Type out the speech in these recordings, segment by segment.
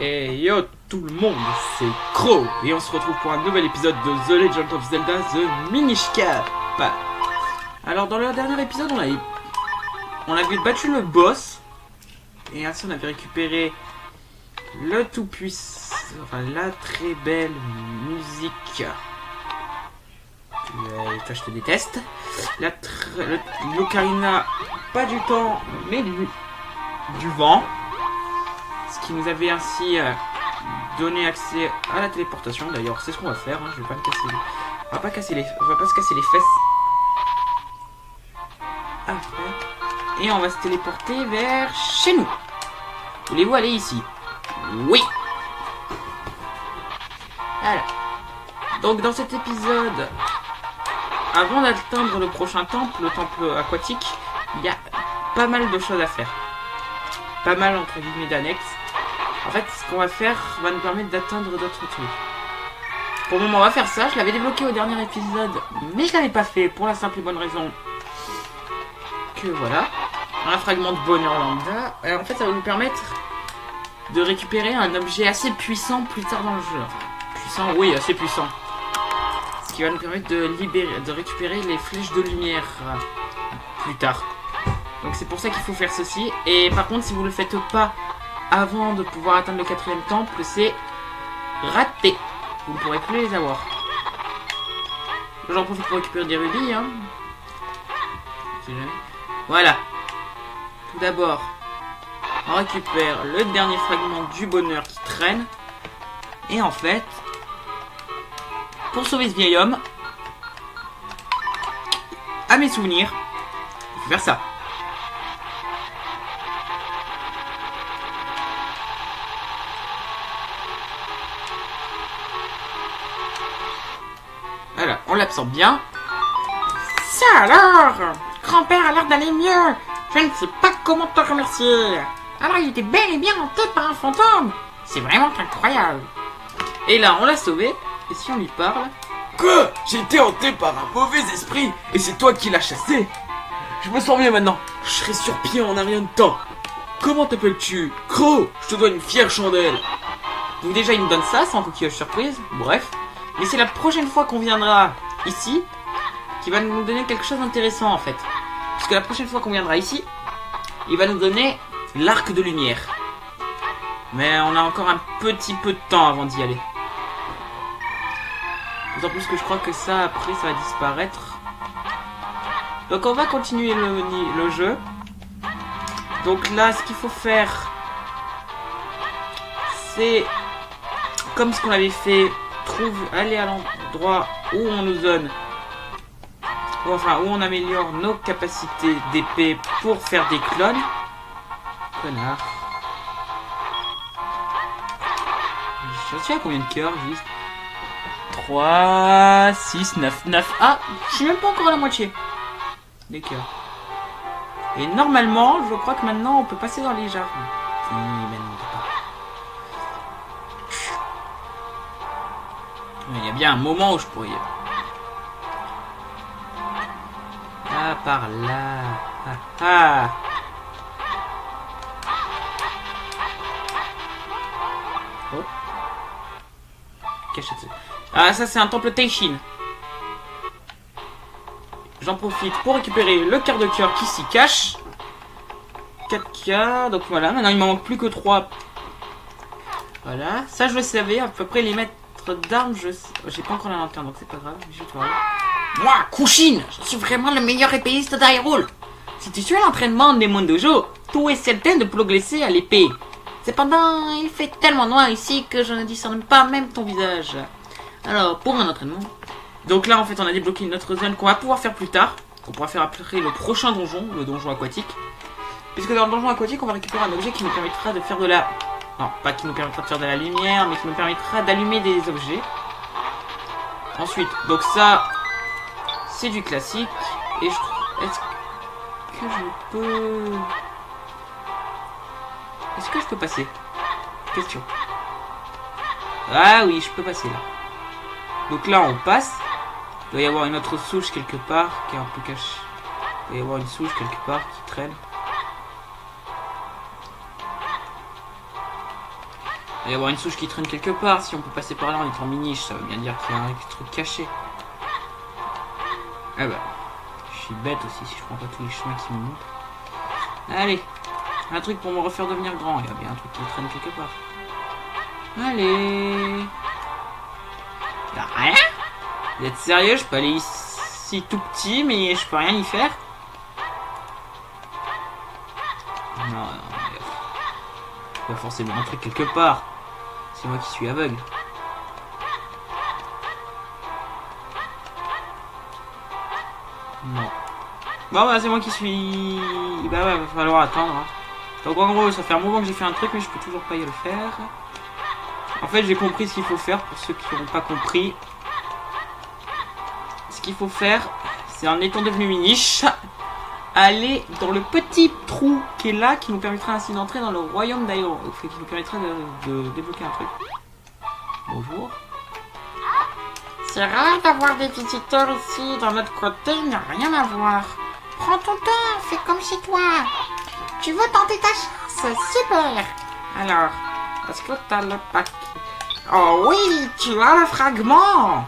Et yo tout le monde, c'est Crow et on se retrouve pour un nouvel épisode de The Legend of Zelda The Minish Cap. Alors dans le dernier épisode on avait battu le boss et ainsi on avait récupéré le tout puissant, enfin la très belle musique. Toi je te déteste. L'ocarina, pas du temps mais du vent. Ce qui nous avait ainsi donné accès à la téléportation. D'ailleurs, c'est ce qu'on va faire. Hein. Je vais pas me casser. On va pas se casser les fesses. Ah, ouais. Et on va se téléporter vers chez nous. Voulez-vous aller ici? Oui. Voilà. Donc dans cet épisode, avant d'atteindre le prochain temple, le temple aquatique, il y a pas mal de choses à faire. Pas mal entre guillemets d'annexes. En fait, ce qu'on va faire va nous permettre d'atteindre d'autres trucs. Pour le moment, on va faire ça. Je l'avais débloqué au dernier épisode, mais je l'avais pas fait pour la simple et bonne raison que voilà, un fragment de bonheur lambda. Et en fait, ça va nous permettre de récupérer un objet assez puissant plus tard dans le jeu. Enfin, puissant, oui, assez puissant. Ce qui va nous permettre de récupérer les flèches de lumière plus tard. Donc c'est pour ça qu'il faut faire ceci. Et par contre, si vous le faites pas avant de pouvoir atteindre le 4ème temple, c'est raté. Vous ne pourrez plus les avoir. J'en profite pour récupérer des rubis. Hein. Voilà. Tout d'abord, on récupère le dernier fragment du bonheur qui traîne. Et en fait, pour sauver ce vieil homme, à mes souvenirs, il faut faire ça. Voilà, on l'absorbe bien. Ça alors! Grand-père a l'air d'aller mieux. Je ne sais pas comment te remercier. Alors il était bel et bien hanté par un fantôme. C'est vraiment incroyable. Et là, on l'a sauvé. Et si on lui parle... Quoi? J'ai été hanté par un mauvais esprit et c'est toi qui l'as chassé. Je me sens bien maintenant. Je serai sur pied en un rien de temps. Comment t'appelles-tu? Crow. Je te dois une fière chandelle. Donc déjà, il nous donne ça, sans coquillage surprise. Bref. Mais c'est la prochaine fois qu'on viendra ici qui va nous donner quelque chose d'intéressant en fait. Parce que la prochaine fois qu'on viendra ici, il va nous donner l'arc de lumière. Mais on a encore un petit peu de temps avant d'y aller. D'autant plus que je crois que ça après ça va disparaître. Donc on va continuer le jeu. Donc là ce qu'il faut faire, c'est comme ce qu'on avait fait. Aller à l'endroit où on nous donne, enfin où on améliore nos capacités d'épée pour faire des clones. Connard. Je suis à combien de cœurs juste? 3, 6, 9, 9. Ah, je suis même pas encore à la moitié des cœurs. Et normalement, je crois que maintenant on peut passer dans les jardins. Oui, mais non, on peut pas. Il y a bien un moment où je pourrais... Ah, par là. Ah, ah. Oh. Cachetez. Ah, ça c'est un temple Teishin. J'en profite pour récupérer le quart de cœur qui s'y cache. 4K. Donc voilà, maintenant il m'en manque plus que 3. Voilà. Ça je le savais, à peu près les mettre d'armes, j'ai pas encore la lanterne donc c'est pas grave, je vais te voir. Moi, Kushin, je suis vraiment le meilleur épéiste d'Hyrule. Si tu suis l'entraînement des Mondojo, tout est certain de progresser à l'épée. Cependant, il fait tellement noir ici que je ne discerne pas même ton visage. Alors, pour un entraînement... Donc là, en fait, on a débloqué une autre zone qu'on va pouvoir faire plus tard. On pourra faire après le prochain donjon, le donjon aquatique. Puisque dans le donjon aquatique, on va récupérer un objet qui nous permettra de faire de la... Non, pas qui nous permettra de faire de la lumière, mais qui nous permettra d'allumer des objets. Ensuite, donc ça, c'est du classique. Et est-ce que je peux... Est-ce que je peux passer? Question. Ah oui, je peux passer là. Donc là, on passe. Il doit y avoir une autre souche quelque part qui est un peu cachée. Il doit y avoir une souche quelque part qui traîne. Il va y avoir une souche qui traîne quelque part. Si on peut passer par là en étant miniche, ça veut bien dire qu'il y a un truc caché. Ah bah, je suis bête aussi si je prends pas tous les chemins qui me montrent. Allez, un truc pour me refaire devenir grand. Il y a bien un truc qui traîne quelque part. Allez. Y'a rien? Vous êtes sérieux? Je peux aller ici tout petit, mais je peux rien y faire? Non, il y a forcément un truc quelque part. C'est moi qui suis aveugle. Non. Bon bah c'est moi qui suis... Bah ouais, va falloir attendre. Hein. Donc en gros, ça fait un moment que j'ai fait un truc, mais je peux toujours pas y le faire. En fait, j'ai compris ce qu'il faut faire pour ceux qui n'ont pas compris. Ce qu'il faut faire, c'est en étant devenu miniche, aller dans le petit trou qui est là, qui nous permettra ainsi d'entrer dans le royaume d'Aero. Qui nous permettra de débloquer un truc. Bonjour. C'est rare d'avoir des visiteurs ici. Dans notre côté, il n'y a rien à voir. Prends ton temps, fais comme chez toi. Tu veux tenter ta chance? Super. Alors, est-ce que t'as le paquet? Oh oui, tu as le fragment.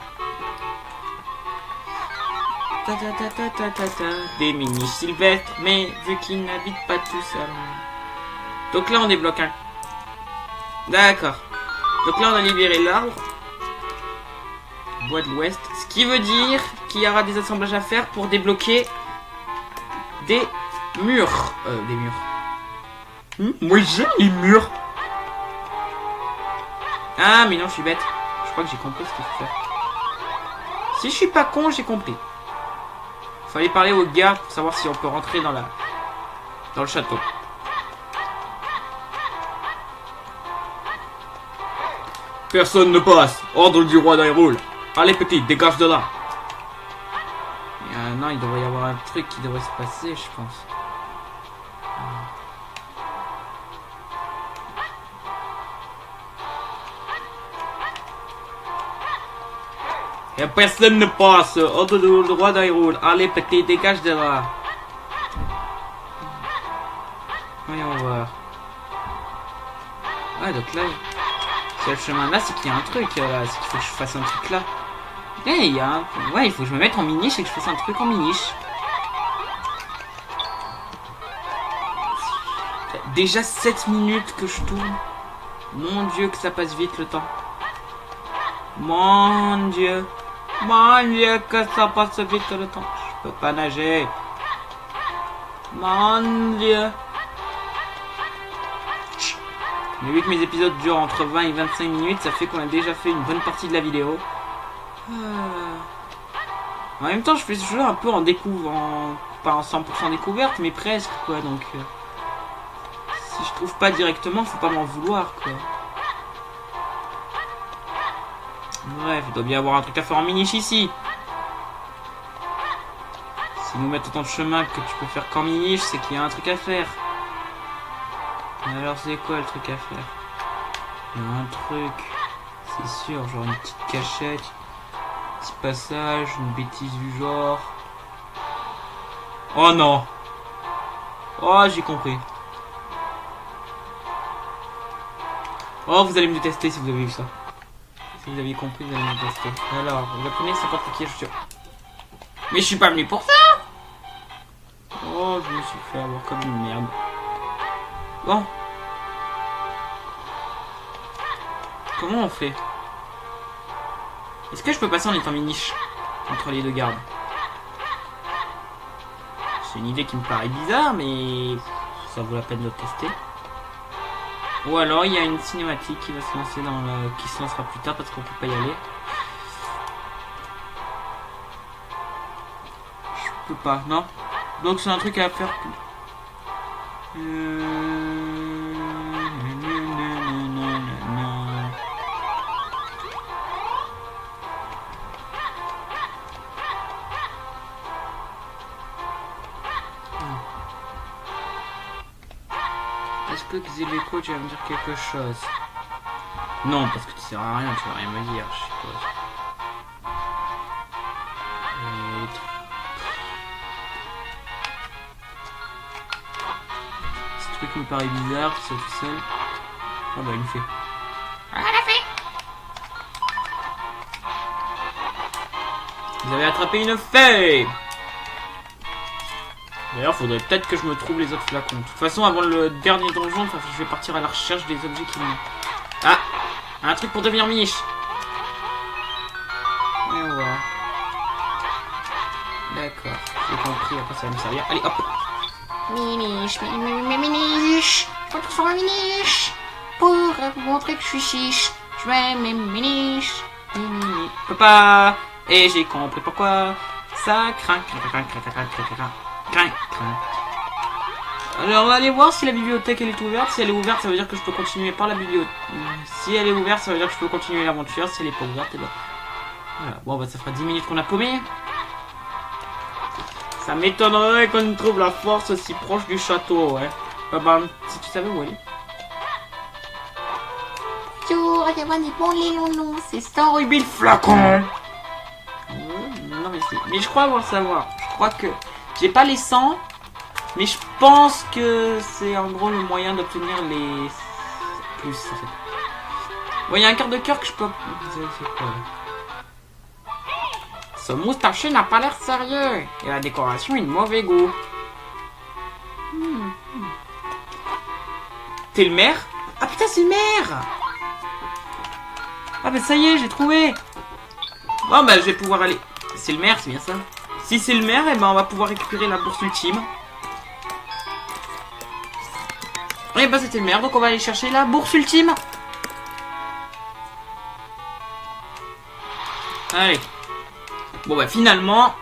Des mini sylvestres, mais vu qu'ils n'habitent pas tout seuls. Donc là, on débloque un. D'accord. Donc là, on a libéré l'arbre. Bois de l'Ouest. Ce qui veut dire qu'il y aura des assemblages à faire pour débloquer des murs. Des murs. Moi j'aime les murs. Ah, mais non, je suis bête. Je crois que j'ai compris ce qu'il faut faire. Si je suis pas con, j'ai compris. Fallait parler au gars pour savoir si on peut rentrer dans le château. Personne ne passe. Ordre du roi d'Hyrule. Allez petit, dégage de là. Non, il devrait y avoir un truc qui devrait se passer, je pense. Et personne ne passe. Ordre du roi d'Hyrule. Allez petit, dégage de là. Voyons voir. Ah, donc là, si le chemin là, c'est qu'il y a un truc. C'est qu'il faut que je fasse un truc là. Eh, il y a un... Ouais, il faut que je me mette en miniche et que je fasse un truc en miniche. Déjà 7 minutes que je tourne. Mon Dieu, que ça passe vite le temps. Mon Dieu. Mon Dieu, que ça passe vite le temps. Je peux pas nager. Mon Dieu. Mais vu que mes épisodes durent entre 20 et 25 minutes, ça fait qu'on a déjà fait une bonne partie de la vidéo. En même temps, je fais ce jeu un peu en découvrant, pas en 100% découverte, mais presque quoi. Donc, si je trouve pas directement, faut pas m'en vouloir quoi. Bref, il doit bien y avoir un truc à faire en miniche ici. Si nous mettent autant de chemin que tu peux faire qu'en miniche, c'est qu'il y a un truc à faire. Mais alors c'est quoi le truc à faire? Il y a un truc, c'est sûr, genre une petite cachette. Petit passage, une bêtise du genre. Oh non. Oh, j'ai compris. Oh, vous allez me détester si vous avez vu ça. Si vous aviez compris, vous allez me détester. Alors, vous apprenez, c'est pas qui je suis. Mais je suis pas venu pour ça. Oh, je me suis fait avoir comme une merde. Bon. Comment on fait? Est-ce que je peux passer en étant miniche entre les deux gardes? C'est une idée qui me paraît bizarre, mais ça vaut la peine de le tester. Ou alors il y a une cinématique qui va se lancer qui se lancera plus tard parce qu'on peut pas y aller. Je peux pas, non. Donc c'est un truc à faire. Est-ce que Xéléco, tu vas me dire quelque chose? Non, parce que tu sers à rien, tu vas rien me dire, je suppose. Ce truc me paraît bizarre, tout ça tout seul. Ah bah il me fait. Vous avez attrapé une fée. D'ailleurs, faudrait peut-être que je me trouve les autres flacons. De toute façon, avant le dernier donjon, je vais partir à la recherche des objets qui me... Ah, un truc pour devenir miche. Et on va. D'accord, j'ai compris, après ça va me servir. Allez, hop. Miniche, miniche, je me transforme en miniche. Pour vous montrer que je suis chiche, je mets mes miniches. Papa. Et j'ai compris pourquoi ça craint. Alors on va aller voir si la bibliothèque elle est ouverte. Si elle est ouverte, ça veut dire que je peux continuer par la bibliothèque. Si elle est ouverte, ça veut dire que je peux continuer l'aventure. Si elle est pas ouverte, et ben voilà. Bon bah ça fera 10 minutes qu'on a paumé. Ça m'étonnerait qu'on trouve la force aussi proche du château, ouais. Bah, si tu savais où elle est. Bonjour, il y a des bons les longs, c'est ça. Oh, le flacon. Non mais je crois avoir le savoir. Je crois que j'ai pas les 100, mais je pense que c'est en gros le moyen d'obtenir les plus en fait. Bon, il y a un quart de cœur que je peux. C'est quoi là? Ce moustachu n'a pas l'air sérieux et la décoration est de mauvais goût. T'es le maire? Ah putain, c'est le maire! Ah bah ça y est, j'ai trouvé. Bon bah je vais pouvoir aller. C'est le maire, c'est bien ça. Si c'est le maire, et ben on va pouvoir récupérer la bourse ultime. Et bah c'était le maire, donc on va aller chercher la bourse ultime. Allez. Bon bah finalement,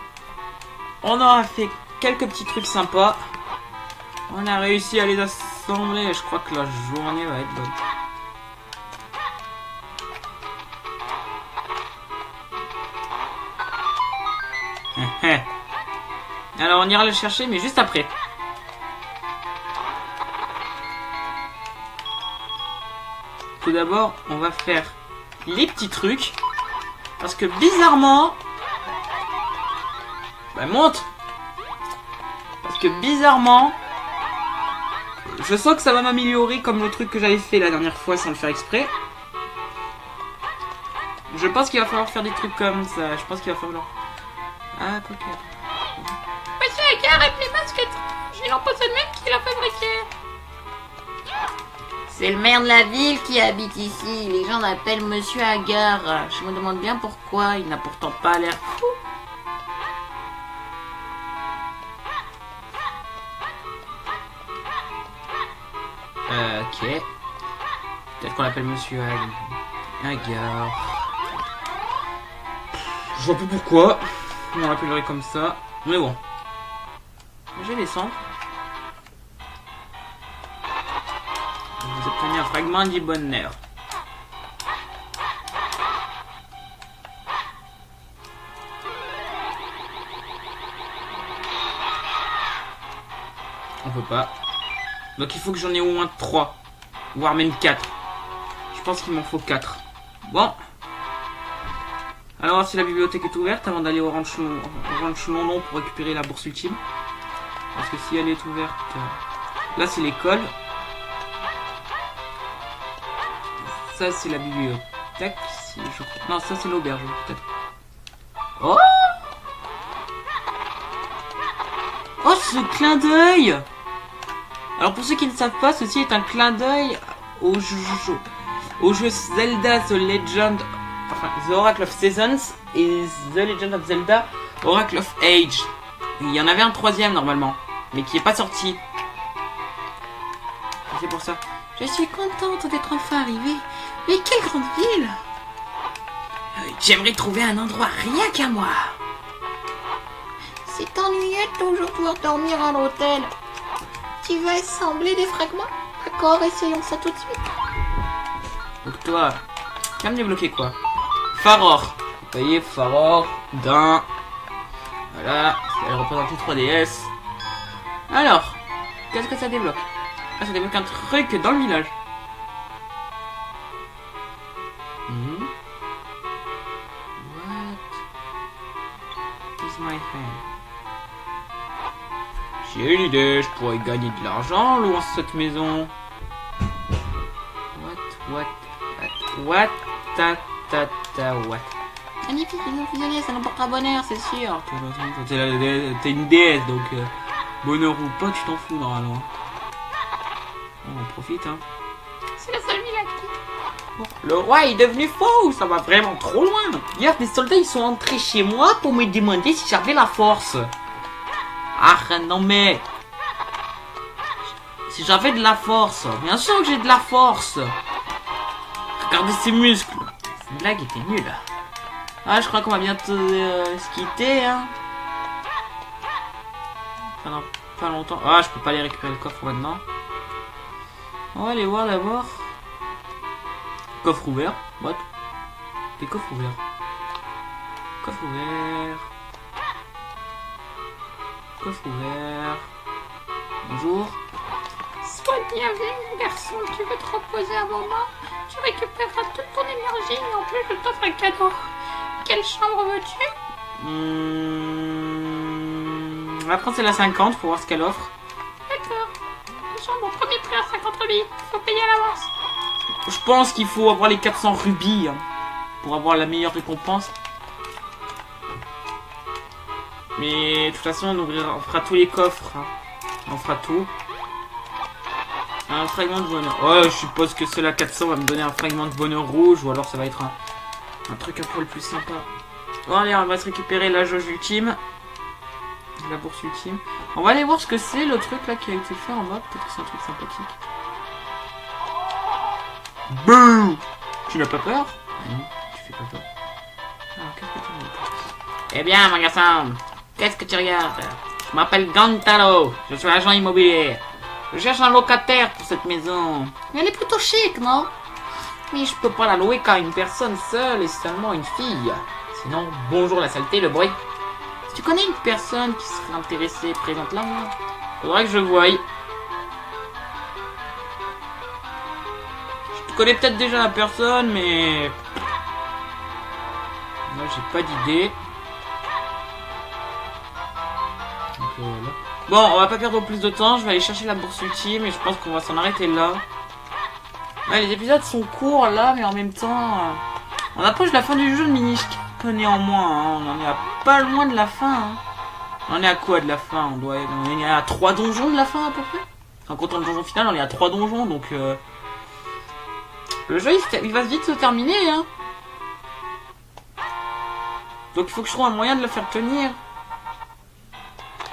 on aura fait quelques petits trucs sympas. On a réussi à les assembler et je crois que la journée va être bonne. Alors on ira le chercher mais juste après. Tout d'abord on va faire les petits trucs. Parce que bizarrement... Bah monte. Parce que bizarrement... Je sens que ça va m'améliorer comme le truc que j'avais fait la dernière fois sans le faire exprès. Je pense qu'il va falloir faire des trucs comme ça. Je pense qu'il va falloir... Ah, quoi que... Monsieur Agar, appelez-moi ce que j'ai l'empoisonnement qui l'a fabriqué. C'est le maire de la ville qui habite ici. Les gens l'appellent Monsieur Agar. Je me demande bien pourquoi. Il n'a pourtant pas l'air fou. Ok. Peut-être qu'on l'appelle Monsieur Agar. Je vois plus pourquoi. On l'appellerait comme ça. Mais bon. J'ai les 100. Vous obtenez un fragment du bonheur. On peut pas. Donc il faut que j'en ai au moins 3. Voire même 4. Je pense qu'il m'en faut 4. Bon. Alors si la bibliothèque est ouverte avant d'aller au ranch London pour récupérer la bourse ultime. Parce que si elle est ouverte... Là c'est l'école. Ça c'est la bibliothèque. Si je... Non, ça c'est l'auberge peut-être. Oh, oh, ce clin d'œil. Alors pour ceux qui ne savent pas, ceci est un clin d'œil au jeu Zelda The Legend... Enfin, The Oracle of Seasons et The Legend of Zelda Oracle of Age. Il y en avait un troisième normalement, mais qui est pas sorti. C'est pour ça. Je suis contente d'être enfin arrivée. Mais quelle grande ville! J'aimerais trouver un endroit rien qu'à moi. C'est ennuyeux de toujours devoir dormir à l'hôtel. Tu vas assembler des fragments? D'accord, essayons ça tout de suite. Donc toi, tu vas me débloquer quoi? Faror. Vous voyez, Faror d'un... Voilà, elle représente les 3DS. Alors, qu'est-ce que ça débloque? Ah, ça débloque un truc dans le village. What is my hand? J'ai une idée, je pourrais gagner de l'argent en louant cette maison. What, ta, what? Magnifique, ils ont fusionné, ça nous portera bonheur, c'est sûr. T'es une déesse, donc bonheur ou pas, tu t'en fous normalement. On en profite, hein. C'est la seule ville qui... Le roi est devenu fou, ça va vraiment trop loin. Hier, des soldats, ils sont entrés chez moi pour me demander si j'avais la force. Ah non mais... Si j'avais de la force, bien sûr que j'ai de la force. Regardez ces muscles. Cette blague était nulle. Ah, je crois qu'on va bientôt se quitter, hein. Pendant pas longtemps. Ah, je peux pas aller récupérer le coffre maintenant. On va aller voir d'abord. Coffre ouvert. What? Des coffres ouverts. Coffre ouvert. Coffre ouvert. Bonjour. Sois bienvenu, mon garçon, tu veux te reposer un moment? Tu récupéreras toute ton énergie et en plus je t'offre un cadeau. Quelle chambre veux-tu? On va prendre celle à 50 pour voir ce qu'elle offre. D'accord. Une chambre au premier prix à 50 rubis. Faut payer à l'avance. Je pense qu'il faut avoir les 400 rubis hein, pour avoir la meilleure récompense. Mais de toute façon, on fera tous les coffres. Hein. On fera tout. Un fragment de bonheur. Ouais, je suppose que cela 400 va me donner un fragment de bonheur rouge ou alors ça va être un truc un peu le plus sympa. Bon allez, on va se récupérer la jauge ultime. La bourse ultime. On va aller voir ce que c'est le truc là qui a été fait en mode. Peut-être que c'est un truc sympathique. Bouh! Tu n'as pas peur? Non, tu fais pas peur. Alors, qu'est-ce que tu regardes? Eh bien, mon garçon, qu'est-ce que tu regardes? Je m'appelle Gantalo, je suis agent immobilier. Je cherche un locataire pour cette maison. Mais elle est plutôt chic, non? Mais je peux pas la louer qu'à une personne seule et seulement une fille. Sinon, bonjour la saleté, le bruit. Si tu connais une personne qui serait intéressée, présente-la moi. Faudrait que je voie. Je connais peut-être déjà la personne, mais... Moi, j'ai pas d'idée. Donc, voilà. Bon, on va pas perdre plus de temps. Je vais aller chercher la bourse ultime et je pense qu'on va s'en arrêter là. Ouais, les épisodes sont courts là, mais en même temps... on approche de la fin du jeu de Minish. Pas néanmoins, hein. On en est à pas loin de la fin. Hein. On en est à quoi de la fin? On est à 3 donjons de la fin à peu près. En comptant le donjon final, on est à 3 donjons, donc... Le jeu, il va vite se terminer, hein. Donc il faut que je trouve un moyen de le faire tenir.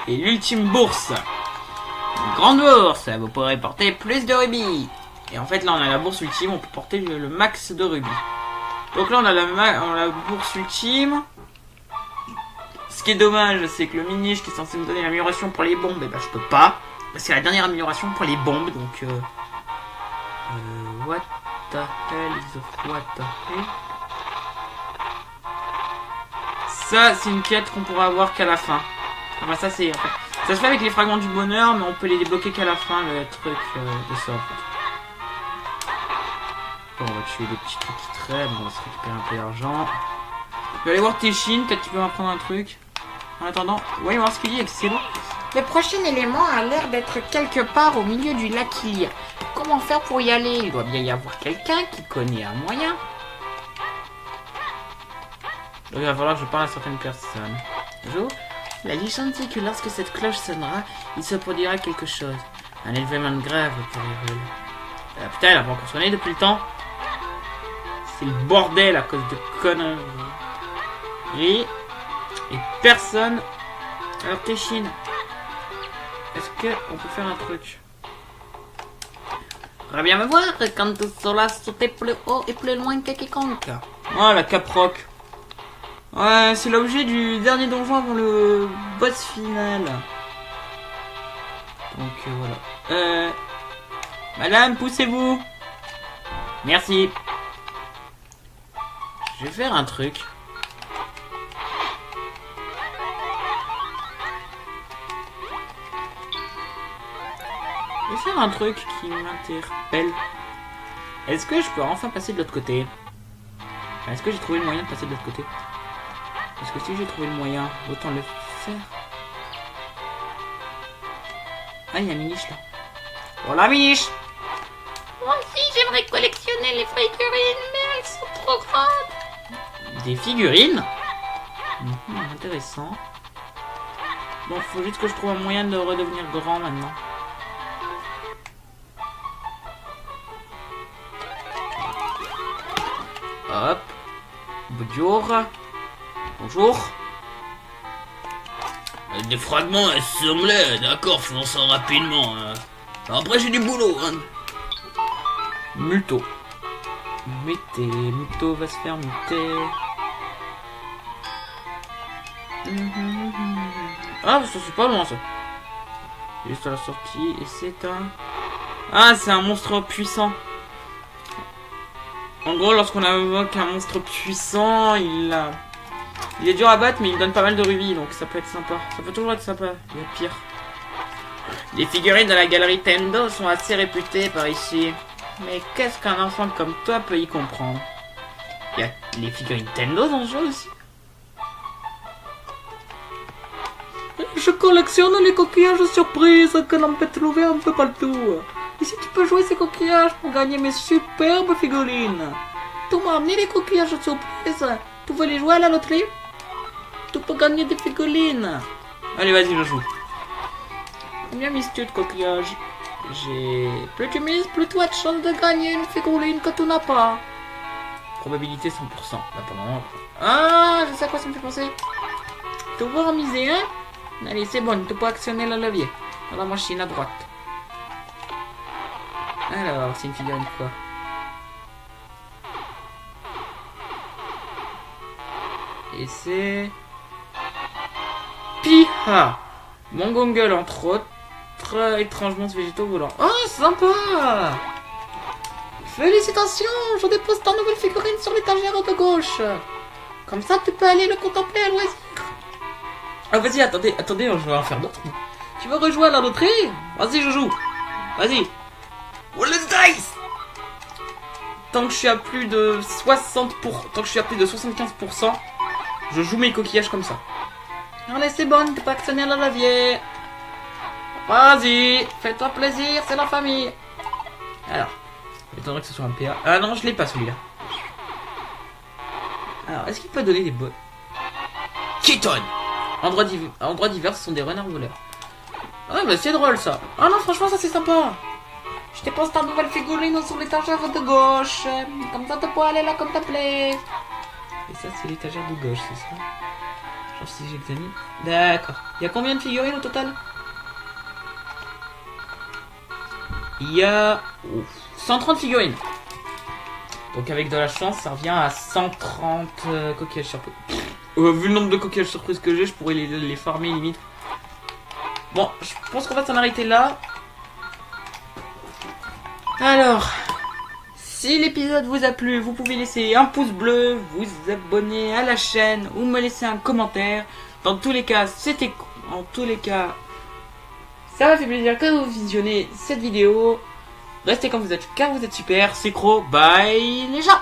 Et l'ultime bourse. Une grande bourse, vous pourrez porter plus de rubis. Et en fait, là, on a la bourse ultime, on peut porter le max de rubis. Donc là, on a la bourse ultime. Ce qui est dommage, c'est que le Minish qui est censé me donner l'amélioration pour les bombes, eh ben, je peux pas. C'est la dernière amélioration pour les bombes, donc... what the hell is what the hell? Ça, c'est une quête qu'on pourra avoir qu'à la fin. Enfin, ça, c'est... En fait, ça se fait avec les fragments du bonheur, mais on peut les débloquer qu'à la fin, le truc de ça, en fait. Bon, on va tuer des petits trucs qui traînent, on va se récupérer un peu d'argent. Je vais aller voir Teshin, peut-être qu'il peut m'apprendre un truc. En attendant, voyons voir ce qu'il dit avec Célo. Le prochain élément a l'air d'être quelque part au milieu du lac Ilia. Comment faire pour y aller? Il doit bien y avoir quelqu'un qui connaît un moyen. Donc il va falloir que je parle à certaines personnes. Bonjour. La légende dit que lorsque cette cloche sonnera, il se produira quelque chose. Un événement grave pour Hyrule. Putain, elle a pas encore sonné depuis le temps. C'est le bordel à cause de conneries. Et personne. Alors Teshin, est-ce qu'on peut faire un truc? Faudrait bien me voir quand tout cela sautait plus haut et plus loin que quiconque. Oh, la Caproc. Ouais, c'est l'objet du dernier donjon avant le boss final. Donc voilà. Madame, poussez-vous. Merci. Je vais faire un truc. Je vais faire un truc qui m'interpelle. Est-ce que je peux enfin passer de l'autre côté? Est-ce que j'ai trouvé le moyen de passer de l'autre côté? Parce que si j'ai trouvé le moyen, autant le faire. Ah, il y a Minish là. Voilà Minish! Moi aussi j'aimerais collectionner les figurines, mais elles sont trop grandes. des figurines. Intéressant. Bon, faut juste que je trouve un moyen de redevenir grand maintenant. Hop. Bonjour. Bonjour. Des fragments assemblés, d'accord, faisons ça rapidement. Après j'ai du boulot. Hein. Muto. Muto va se faire muter. Ah, ça c'est pas loin ça. Juste à la sortie, et c'est un... Ah, c'est un monstre puissant. En gros, lorsqu'on invoque un monstre puissant, il est dur à battre, mais il donne pas mal de rubis, donc ça peut être sympa. Ça peut toujours être sympa, il y a pire. Les figurines de la galerie Tendo sont assez réputées par ici. Mais qu'est-ce qu'un enfant comme toi peut y comprendre? Il y a les figurines Tendo dans le jeu aussi. Je collectionne les coquillages surprises que l'on peut trouver un peu partout. Ici tu peux jouer ces coquillages pour gagner mes superbes figurines. Tu m'as amené les coquillages surprises. Tu veux les jouer à la loterie? Tu peux gagner des figurines. Allez, vas-y, je joue. Combien mises-tu de coquillages? Plus tu mises, plus tu as de chance de gagner une figurine que tu n'as pas. Probabilité 100%. Là, pour le moment. Ah, je sais à quoi ça me fait penser. Tu veux en miser un? Allez, c'est bon, tu peux actionner le levier. Dans la machine à droite. Alors, c'est une figurine quoi? Et c'est... Piha! Mongongueul, entre autres. Étrangement végétaux volants. Oh, sympa! Félicitations! Je dépose ta nouvelle figurine sur l'étagère de gauche. Comme ça, tu peux aller le contempler à loisir. Ah, vas-y, attendez, je vais en faire d'autres. Tu veux rejouer à la loterie? Vas-y, je joue. Vas-y. Roll the dice! Tant que je suis à plus de 60%, tant que je suis à plus de 75%, je joue mes coquillages comme ça. Allez, c'est bon, tu peux actionner le levier. Vas-y, fais-toi plaisir, c'est la famille. Alors, j'attendrai que ce soit un PA. Ah non, je l'ai pas celui-là. Alors, est-ce qu'il peut donner des bottes? Keaton! Endroits divers, ce sont des renards voleurs. Ah bah c'est drôle ça. Ah non, franchement, ça c'est sympa. Je dépose ta nouvelle figurine sur l'étagère de gauche. Comme ça, tu peux aller la contempler. Et ça, c'est l'étagère de gauche, c'est ça? Genre si j'examine. D'accord. Il y a combien de figurines au total? Il y a 130 figurines. Donc avec de la chance, ça revient à 130 coquillages surprises. Vu le nombre de coquillages surprises que j'ai, je pourrais les farmer limite. Bon, je pense qu'on va s'en arrêter là. Alors, si l'épisode vous a plu, vous pouvez laisser un pouce bleu, vous abonner à la chaîne ou me laisser un commentaire. Dans tous les cas, ça m'a fait plaisir que vous visionnez cette vidéo. Restez comme vous êtes car vous êtes super. C'est Cro. Bye les gens.